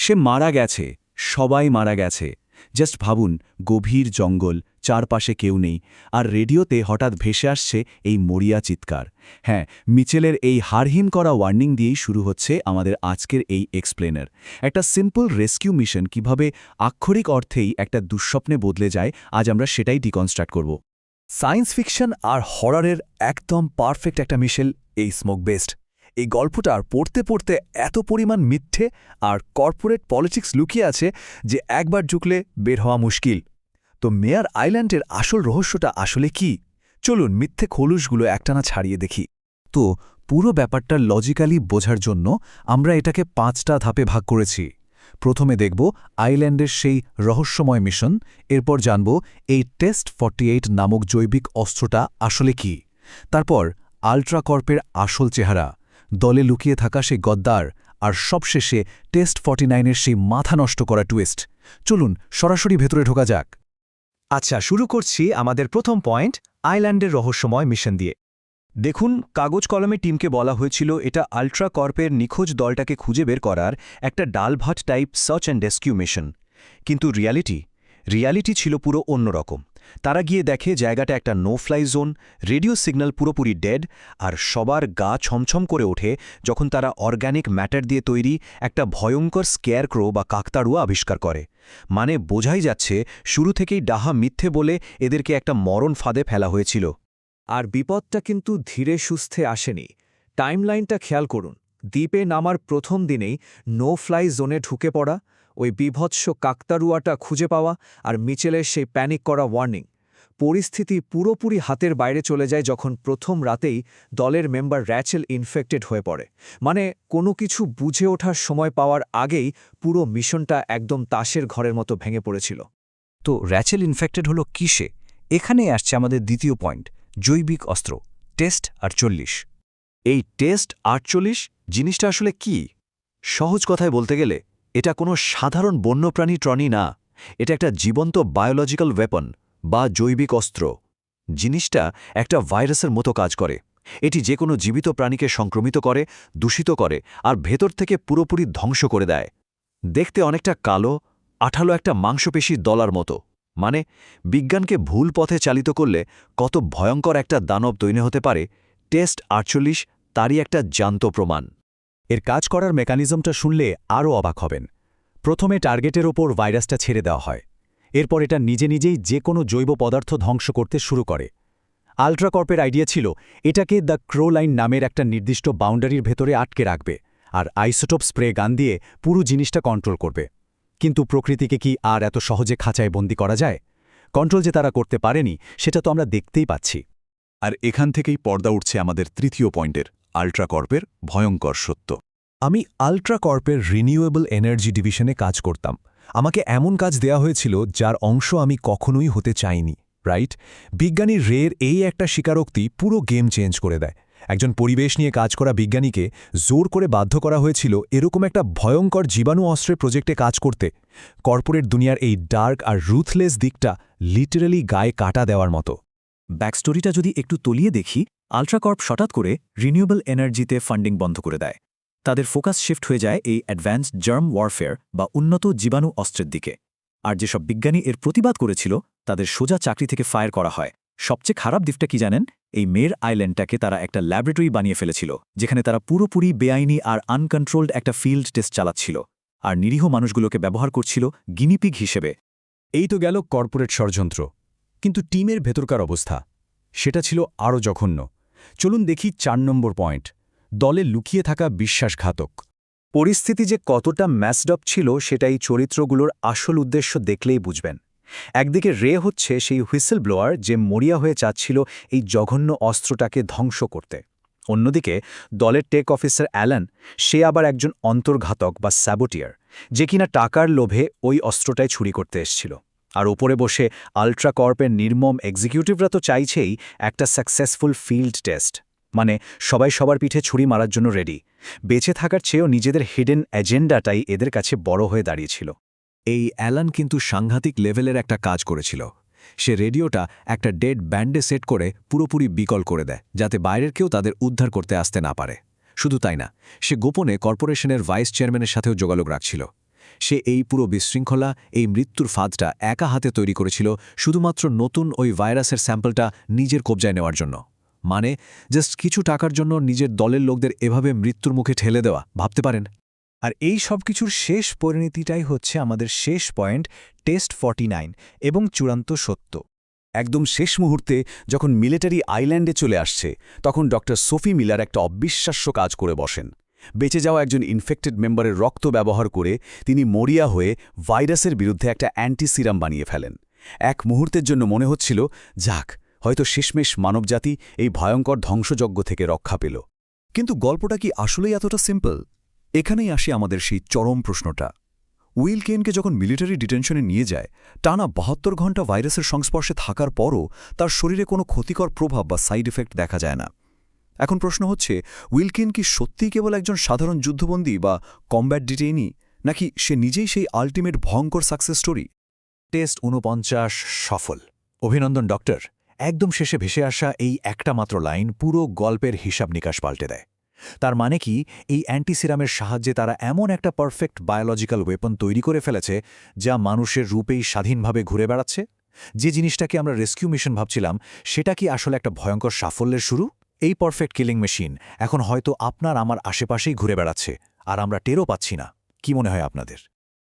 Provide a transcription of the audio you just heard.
সে মারা গেছে, সবাই মারা গেছে। জাস্ট ভাবুন, গভীর জঙ্গল, চারপাশে কেউ নেই, আর রেডিওতে হঠাৎ ভেসে আসছে এই মরিয়া চিৎকার। হ্যাঁ, মিচেলের এই হারহিম করা ওয়ার্নিং দিয়েই শুরু হচ্ছে আমাদের আজকের এই এক্সপ্লেনার। একটা সিম্পল রেস্কিউ মিশন কিভাবে আক্ষরিক অর্থেই একটা দুঃস্বপ্নে বদলে যায়, আজ আমরা সেটাই ডিকনস্ট্রাক্ট করব। সায়েন্স ফিকশন আর হররের একদম পারফেক্ট একটা মিশেল এই স্মোক বেস্ট। এই গল্পটার পড়তে পড়তে এত পরিমাণ মিথ্যে আর কর্পোরেট পলিটিক্স লুকিয়ে আছে যে একবার ঝুঁকলে বের হওয়া মুশকিল। তো মেয়ার আইল্যান্ডের আসল রহস্যটা আসলে কি? চলুন মিথ্যে খোলসগুলো একটানা ছাড়িয়ে দেখি। তো পুরো ব্যাপারটা লজিক্যালি বোঝার জন্য আমরা এটাকে 5টা ধাপে ভাগ করেছি। প্রথমে দেখব আইল্যান্ডের সেই রহস্যময় মিশন, এরপর জানব এই টেস্ট 48 নামক জৈবিক অস্ত্রটা আসলে কি, তারপর আল্ট্রাকর্পের আসল চেহারা, দলে লুকিয়ে থাকা সেই গদ্দার, আর সবশেষে টেস্ট 49-এর সেই মাথা নষ্ট করা টুইস্ট। চলুন সরাসরি ভেতরে ঢোকা যাক। আচ্ছা, শুরু করছি আমাদের প্রথম পয়েন্ট, আইল্যান্ডের রহস্যময় মিশন দিয়ে। দেখুন, কাগজ কলমে টিমকে বলা হয়েছিল এটা আল্ট্রা কর্পের নিখোঁজ দলটাকে খুঁজে বের করার একটা ডালভাট type search and rescue mission. কিন্তু রিয়ালিটি ছিল পুরো অন্যরকম। তারা গিয়ে দেখে জায়গাটা একটা no fly zone, radio signal পুরোপুরি ডেড, আর সবার গা ছমছম করে ওঠে যখন তারা অর্গ্যানিক ম্যাটার দিয়ে তৈরি একটা ভয়ঙ্কর স্কেয়ারক্রো বা কাকতাড়ুয়া আবিষ্কার করে। মানে বোঝাই যাচ্ছে শুরু থেকেই ডাহা মিথ্যে বলে এদেরকে একটা মরণ ফাঁদে ফেলা হয়েছিল। আর বিপদটা কিন্তু ধীরে সুস্থে আসেনি। টাইমলাইনটা খেয়াল করুন। দ্বীপে নামার প্রথম দিনেই নো ফ্লাই জোনে ঢুকে পড়া, ওই বিভৎস কাকতাড়ুয়াটা খুঁজে পাওয়া, আর মিচেলের সেই প্যানিক করা ওয়ার্নিং। পরিস্থিতি পুরোপুরি হাতের বাইরে চলে যায় যখন প্রথম রাতেই দলের মেম্বার র্যাচেল ইনফেক্টেড হয়ে পড়ে। মানে কোনো কিছু বুঝে ওঠার সময় পাওয়ার আগেই পুরো মিশনটা একদম তাসের ঘরের মতো ভেঙে পড়েছিল। তো র্যাচেল ইনফেক্টেড হলো কিসে? এখানেই আসছে আমাদের দ্বিতীয় পয়েন্ট, জৈবিক অস্ত্র, টেস্ট 48। এই টেস্ট 48 জিনিসটা আসলে কি? সহজ কথায় বলতে গেলে এটা কোনো সাধারণ বন্যপ্রাণী ট্রনি না, এটা একটা জীবন্ত বায়োলজিক্যাল ওয়েপন বা জৈবিক অস্ত্র। জিনিসটা একটা ভাইরাসের মতো কাজ করে। এটি যে কোনো জীবিত প্রাণীকে সংক্রমিত করে, দূষিত করে, আর ভেতর থেকে পুরোপুরি ধ্বংস করে দেয়। দেখতে অনেকটা কালো, আঠালো একটা মাংসপেশির দলার মতো। মানে বিজ্ঞানকে ভুল পথে চালিত করলে কত ভয়ঙ্কর একটা দানব তৈরি হতে পারে, টেস্ট 48 তারই একটা জ্যান্ত প্রমাণ। এর কাজ করার মেকানিজমটা শুনলে আরও অবাক হবেন। প্রথমে টার্গেটের ওপর ভাইরাসটা ছেড়ে দেওয়া হয়, এরপর এটা নিজে নিজেই যে কোনো জৈব পদার্থ ধ্বংস করতে শুরু করে। আল্ট্রাকর্পের আইডিয়া ছিল এটাকে দ্য ক্রো লাইন নামের একটা নির্দিষ্ট বাউন্ডারির ভেতরে আটকে রাখবে, আর আইসোটোপ স্প্রে গান দিয়ে পুরো জিনিসটা কন্ট্রোল করবে। কিন্তু প্রকৃতিকে কি আর এত সহজে খাঁচায় বন্দি করা যায়? কন্ট্রোল যে তারা করতে পারেনি সেটা তো আমরা দেখতেই পাচ্ছি। আর এখান থেকেই পর্দা উঠছে আমাদের তৃতীয় পয়েন্টের, আল্ট্রাকর্পের ভয়ঙ্কর সত্য। আমি আল্ট্রাকর্পের রিনিউয়েবল এনার্জি ডিভিশনে কাজ করতাম। আমাকে এমন কাজ দেয়া হয়েছিল যার অংশ আমি কখনোই হতে চাইনি, রাইট? বিজ্ঞানী রের এই একটা স্বীকারোক্তি পুরো গেম চেঞ্জ করে দেয়। একজন পরিবেশ নিয়ে কাজ করা বিজ্ঞানীকে জোর করে বাধ্য করা হয়েছিল এরকম একটা ভয়ঙ্কর জীবাণু অস্ত্রের প্রজেক্টে কাজ করতে। কর্পোরেট দুনিয়ার এই ডার্ক আর রুথলেস দিকটা লিটারালি গায়ে কাটা দেওয়ার মতো। ব্যাকস্টোরিটা যদি একটু তলিয়ে দেখি, আল্ট্রাকর্প হঠাৎ করে রিনিউয়েবল এনার্জিতে ফান্ডিং বন্ধ করে দেয়। তাদের ফোকাস শিফট হয়ে যায় এই অ্যাডভান্সড জার্ম ওয়ারফেয়ার বা উন্নত জীবাণু অস্ত্রের দিকে। আর যেসব বিজ্ঞানী এর প্রতিবাদ করেছিল তাদের সোজা চাকরি থেকে ফায়ার করা হয়। সবচেয়ে খারাপ দিকটা কি জানেন? এই মের আইল্যান্ডটাকে তারা একটা ল্যাবরেটরি বানিয়ে ফেলেছিল, যেখানে তারা পুরোপুরি বেআইনি আর আনকন্ট্রোলড একটা ফিল্ড টেস্ট চালাচ্ছিল, আর নিরীহ মানুষগুলোকে ব্যবহার করছিল গিনিপিগ হিসেবে। এই তো গেল কর্পোরেট ষড়যন্ত্র, কিন্তু টিমের ভেতরকার অবস্থা সেটা ছিল আরও জঘন্য। চলুন দেখি 4 নম্বর পয়েন্ট, দলে লুকিয়ে থাকা বিশ্বাসঘাতক। পরিস্থিতি যে কতটা ম্যাসড আপ ছিল সেটাই চরিত্রগুলোর আসল উদ্দেশ্য দেখলেই বুঝবেন। একদিকে রে হচ্ছে সেই হুইসেল ব্লোয়ার যে মরিয়া হয়ে চাচ্ছিল এই জঘন্য অস্ত্রটাকে ধ্বংস করতে। অন্যদিকে দলের টেক অফিসার অ্যালান, সে আবার একজন অন্তর্ঘাতক বা স্যাবোটিয়ার, যে কিনা টাকার লোভে ওই অস্ত্রটাই ছুরি করতে এসেছিল। আর ওপরে বসে আল্ট্রাকর্পের নির্মম এক্সিকিউটিভরা তো চাইছেই একটা সাকসেসফুল ফিল্ড টেস্ট, মানে সবাই সবার পিঠে ছুরি মারার জন্য রেডি। বেঁচে থাকার চেয়েও নিজেদের হিডেন এজেন্ডাটাই এদের কাছে বড় হয়ে দাঁড়িয়েছিল। এই অ্যালান কিন্তু সাংঘাতিক লেভেলের একটা কাজ করেছিল। সে রেডিওটা একটা ডেড ব্যান্ডে সেট করে পুরোপুরি বিকল করে দেয়, যাতে বাইরের কেউ তাদের উদ্ধার করতে আসতে না পারে। শুধু তাই না, সে গোপনে কর্পোরেশনের ভাইস চেয়ারম্যানের সাথেও যোগাযোগ রাখছিল। সে এই পুরো বিশৃঙ্খলা, এই মৃত্যুর ফাঁদটা একা হাতে তৈরি করেছিল শুধুমাত্র নতুন ওই ভাইরাসের স্যাম্পলটা নিজের কবজায় নেওয়ার জন্য। মানে জাস্ট কিছু টাকার জন্য নিজের দলের লোকদের এভাবে মৃত্যুর মুখে ঠেলে দেওয়া, ভাবতে পারেন? আর এই সব কিছুর শেষ পরিণতিটাই হচ্ছে আমাদের শেষ পয়েন্ট, টেস্ট 49 এবং চূড়ান্ত সত্য। একদম শেষ মুহূর্তে যখন মিলিটারি আইল্যান্ডে চলে আসছে, তখন ডক্টর সোফি মিলার একটা অবিশ্বাস্য কাজ করে বসেন। বেঁচে যাওয়া একজন ইনফেক্টেড মেম্বারের রক্ত ব্যবহার করে তিনি মরিয়া হয়ে ভাইরাসের বিরুদ্ধে একটা অ্যান্টিসিরাম বানিয়ে ফেলেন। এক মুহূর্তের জন্য মনে হচ্ছিল, যাক, হয়তো শেষমেশ মানবজাতি এই ভয়ঙ্কর ধ্বংসযজ্ঞ থেকে রক্ষা পেল। কিন্তু গল্পটা কি আসলেই এতটা সিম্পল? এখানেই আসি আমাদের সেই চরম প্রশ্নটা। উইল কেনকে যখন মিলিটারি ডিটেনশনে নিয়ে যায়, টানা 72 ঘণ্টা ভাইরাসের সংস্পর্শে থাকার পরও তার শরীরে কোনো ক্ষতিকর প্রভাব বা সাইড এফেক্ট দেখা যায় না। এখন প্রশ্ন হচ্ছে, উইল কেন কি সত্যিই কেবল একজন সাধারণ যুদ্ধবন্দী বা কমব্যাট ডিটেইনি, নাকি সে নিজেই সেই আল্টিমেট ভয়ঙ্কর সাকসেস স্টোরি? টেস্ট 49 সফল। অভিনন্দন ডক্টর। একদম শেষে ভেসে আসা এই একটা মাত্র লাইন পুরো গল্পের হিসাব নিকাশ পাল্টে দেয়। তার মানে কি, এই অ্যান্টিসিরামের সাহায্যে তারা এমন একটা পারফেক্ট বায়োলজিক্যাল ওয়েপন তৈরি করে ফেলেছে যা মানুষের রূপেই স্বাধীনভাবে ঘুরে বেড়াচ্ছে? যে জিনিসটাকে আমরা রেস্কিউ মিশন ভাবছিলাম, সেটা কি আসলে একটা ভয়ঙ্কর সাফল্যের শুরু? এই পারফেক্ট কিলিং মেশিন এখন হয়তো আপনার আমার আশেপাশেই ঘুরে বেড়াচ্ছে, আর আমরা টেরও পাচ্ছি না। কি মনে হয় আপনাদের?